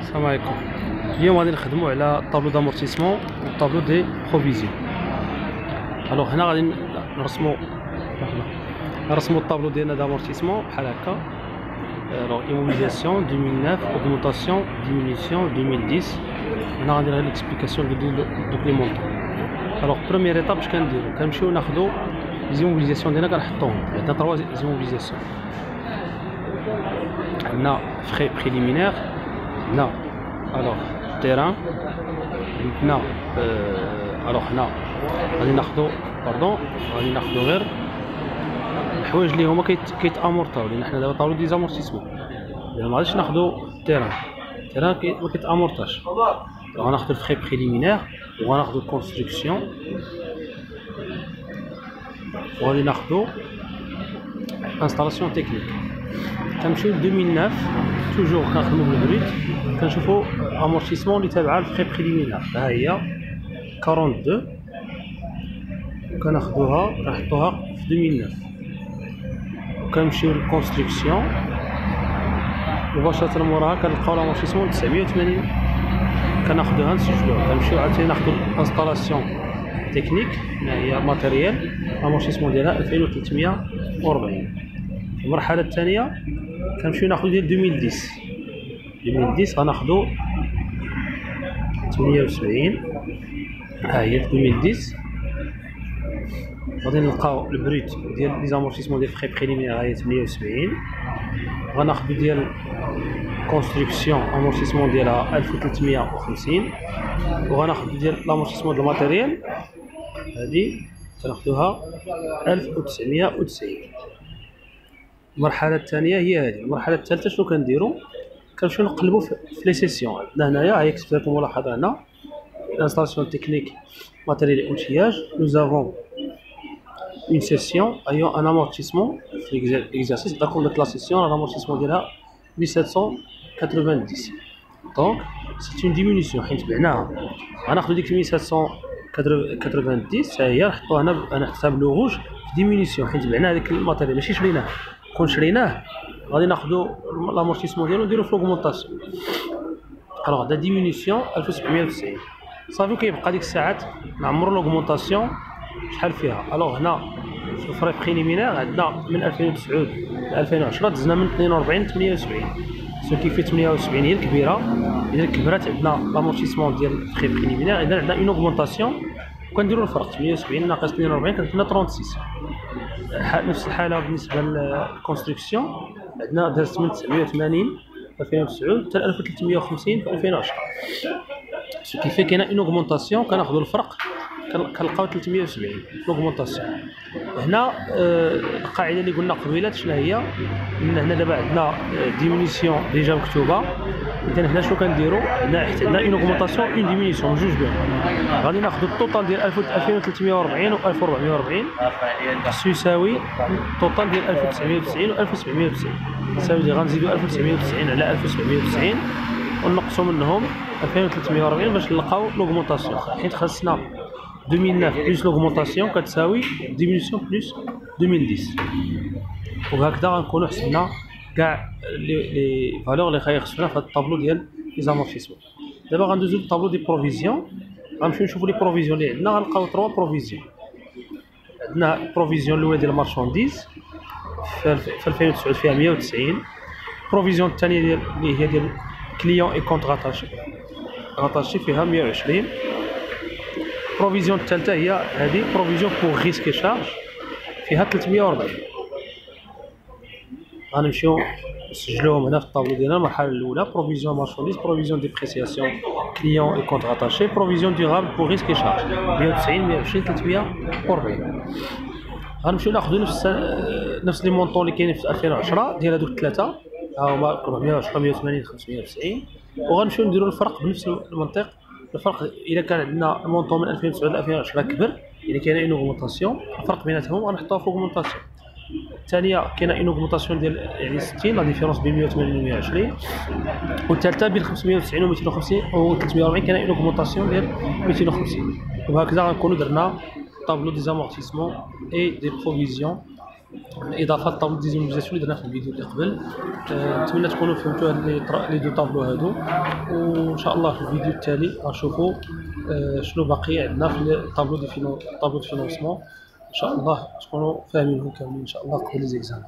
السلام عليكم. اليوم غادي نخدموا على طابلو دامورتيسمون والطابلو دي بروفيزيون. الوغ هنا غادي نرسموا الطابلو ديالنا دامورتيسمون بحال هكا. الوغ ايموبيليزاسيون 2009، اوغمونطاسيون ديمينيسيون 2010. هنا غادي ندير ليكسبليكاسيون دوك لي مونطون. الوغ بروميير ايطاب اش كنديرو؟ كنمشيو ناخدو ليزيموبيليزاسيون ديالنا كنحطوهم. عندنا 3 زيموبيليزاسيون. عندنا فخي بريليمينير، هنا الوغ تيران، هنا الوغ هنا غادي ناخدو غادي ناخدو غير الحوايج اللي هما كيتامورطاو، لان حنا دابا طابلو ديزامورتيسمون، لان ما غاديش ناخدو تيران ما كيتامورطاش. غناخدو الفخي بريليمينير وغناخدو الكونستركسيون وغادي ناخدو انستالاسيون تكنيك. كنمشيو ل 2009 توجور كنخدمو بالبريت، كنشوفو امورتيسمون اللي تابعه للفخي بريليمينير، ها هي 42 كناخدوها كنحطوها في 2009. وكنمشيو للكونستركسيون مباشرة موراها كنلقاو لامورتيسمون 980 كناخدوها نسجلوها. كنمشيو عاوتاني ناخدو الانستالاسيون تكنيك، ها هي ماتيريال لامورتيسمون ديالها 2340. في المرحلة الثانية كنمشيو ناخدو ديال 2010 غناخدو 78، ها هي 2010. غادي نلقاو البريت ديال لي زامورتيسمون ديال فخي بريليمير ها هي 78. غناخدو ديال كونستركسيون امورتيسمون ديالها 1350، وغناخدو ديال لامورتيسمون ديال الماتيريال هادي كناخدوها 1990. المرحله الثانيه هي هذه. المرحله الثالثه شنو كنديرو؟ كنمشيو نقلبو في لي سيسيون. عندنا هنايا هي كتبت لكم ملاحظه هنا l'installation technique matériel et outillage. Nous avons une session ayant un amortissement. L'exercice donc la session un amortissement de la 1790. Donc c'est une diminution حيت بعناها غناخدو ديك 1790 هي نحطوها هنا حساب لو روج في ديمينيسيون، حيت بعناها داك الماتيريال ماشي شريناه. كون شريناه غادي ناخدو لامورتيسمون ديالو نديرو في لوغمونطاسيون. الوغ دا ديمينيسيون 1790 صافي. كيبقى ديك الساعات نعمرو لوغمونطاسيون شحال فيها. الوغ هنا في الفري بريليمينير عندنا من 2009 ل 2010 دزنا من 42 ل 78، سو كيفي 78 هي الكبيره. اذا كبرات عندنا لامورتيسمون ديال الفري بريليمينير، اذا عندنا اون اوغمونطاسيون وكنديرو الفرق 78 ناقص 42 كتجينا 36. نفس الحاله بالنسبه للكونستركسيون، عندنا دازت من 980 في 2009 حتى 1350 في 2010، سو كيفي كاينه اون اوغمونطاسيون. كناخذوا الفرق كنلقاو 370 لوغمونطاسيون. هنا القاعده اللي قلنا قبيلات شنو هي؟ ان هنا دابا عندنا ديمينيسيون ديجا مكتوبه، اذا هنا شنو كنديرو؟ هنا حيت عندنا اون اوغمونطاسيون اون ديمينيسيون جوج بهم، غادي ناخذوا التوتال ديال 2340 و 1440 يساوي التوتال ديال 1990 و 1790. يساوي غنزيدو 1990 على 1790 ونقصوا منهم 2340 باش نلقاو لوغمونطاسيون، حيت خاصنا 2009 بلس لوغمونطاسيون كتساوي ديمينيسيون بلس 2010. وهكذا غنكونوا حسبنا كاع لي فالور اللي خاصنا في هذا الطابلو ديال لي زامورتيسمون. دابا غندوزو للطابلو دي بروفيزيون. غنمشيو نشوفو لي بروفيزيون اللي عندنا. غنلقاو 3 بروفيزيون. عندنا البروفيزيون الاولى ديال المارشانديز في 2009 فيها 190. البروفيزيون الثانيه ديال اللي هي ديال كليون اي كونت غاتاشي فيها 120. البروفيزيون الثالثه هي هذه بروفيزيون بور ريسك شارج فيها 340. غنمشيو نسجلوهم هنا في الطابلو ديالنا. المرحله الاولى بروفيزيون مارشانديز، بروفيزيون ديبريسياسيون كليون اي كونت غاتاشي، بروفيزيون ديورابل بور ريسك شارج 190 120 340. غنمشيو ناخذ نفس لي مونطون اللي كاينين في 2010 ديال هذوك الثلاثه، ها هما 410 180 590. وغنمشيو نديرو الفرق بنفس المنطق. الفرق اذا كان عندنا المونطون من 2009 ل 2010 كبر، يعني كاينه اون اوغمونطاسيون، الفرق بيناتهم غنحطوها في اوغمونطاسيون. الثانيه كاينه اون اوغمونطاسيون ديال يعني 60 لا ديفيرونس بين 180 و 120. والثالثه بين 590 و 250 و 340 كاينه اون اوغمونطاسيون ديال 250. وهكذا غنكونوا درنا طابلو دي زامورتيسمون اي دي بروفيزيون الاضافات طابلو ديزيموبيليزاسيون اللي درنا في الفيديو اللي قبل. نتمنى تكونوا فهمتوا هاد لي دو طابلو هادو، وان شاء الله في الفيديو التالي غنشوفوا شنو باقي عندنا في الطابلو دي فينونسمون. ان شاء الله تكونوا فاهمينهم كاملين ان شاء الله قبل لي زيكزام.